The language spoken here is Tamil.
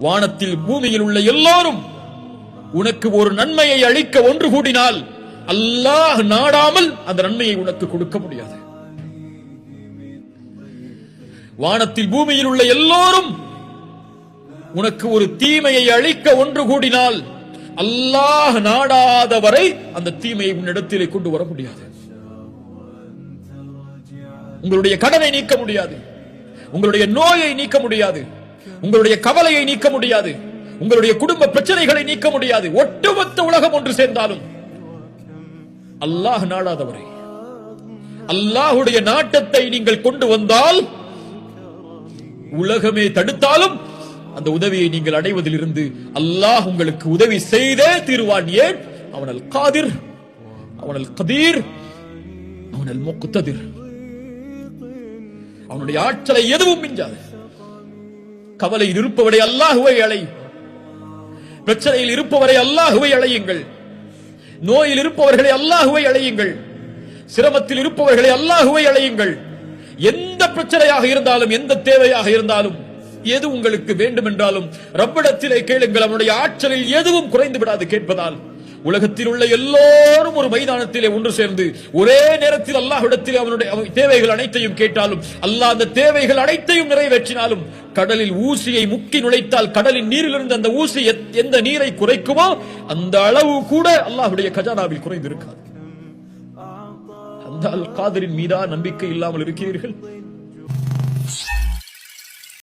வானத்தில் பூமியில் உள்ள எல்லோரும் உனக்கு ஒரு நன்மையை அளிக்க ஒன்று கூடினால் அல்லாஹ் நாடாமல் அந்த நன்மையை உனக்கு கொடுக்க முடியாது. வானத்தில் பூமியில் உள்ள எல்லோரும் உனக்கு ஒரு தீமையை அளிக்க ஒன்று கூடினால் அல்லாஹ் நாடாத வரை அந்த தீமையை உன்னிடத்திலே கொண்டு வர முடியாது. உங்களுடைய கடனை நீக்க முடியாது, உங்களுடைய நோயை நீக்க முடியாது, உங்களுடைய கவலையை நீக்க முடியாது, உங்களுடைய குடும்ப பிரச்சனைகளை நீக்க முடியாது. ஒட்டுமொத்த உலகம் ஒன்று சேர்ந்தாலும் அல்லாஹ் நாடாதவரை, அல்லாஹுடைய நாட்டத்தை நீங்கள் கொண்டு வந்தால் உலகமே தடுத்தாலும் அந்த உதவியை நீங்கள் அடைவதில் இருந்து அல்லாஹ் உங்களுக்கு உதவி செய்தே தீருவான். ஏன்? அவன் அல் காதிர், அவன் அல் கதீர், அவன் அல் முக்ததிர். அவனுடைய ஆற்றலை எதுவும் மிஞ்சாது. கவலையில் இருப்பவரை அல்லாஹுவை அழை, பிரச்சனையில் இருப்பவரை அல்லாஹுவை அழையுங்கள், நோயில் இருப்பவர்களை அல்லாஹுவை அழையுங்கள், சிரமத்தில் இருப்பவர்களை அல்லாஹுவை அழையுங்கள். எந்த பிரச்சனையாக இருந்தாலும், எந்த தேவையாக இருந்தாலும், எது உங்களுக்கு வேண்டும் என்றாலும் ரப்பிடத்திலே கேளுங்கள். அவனுடைய ஆற்றலில் எதுவும் குறைந்து விடாது. கேட்பதால் உலகத்தில் உள்ள எல்லோரும் ஒரு மைதானத்திலே ஒன்று சேர்ந்து ஒரே நேரத்தில் அல்லாஹ்விடத்திலே அவனுடைய தேவைகள் அனைத்தையும் கேட்டாலும் அல்லாஹ் அந்த தேவைகள் அனைத்தையும் நிறைவேற்றினாலும் கடலில் ஊசியை முக்கி நுழைத்தால் கடலின் நீரிலிருந்து அந்த ஊசி எந்த நீரை குறைக்குமோ அந்த அளவு கூட அல்லாஹ்வுடைய கஜானாவில் குறைந்திருக்காது. அந்த அல் காதிரின் மீதா நம்பிக்கை இல்லாமல் இருக்கிறீர்கள்?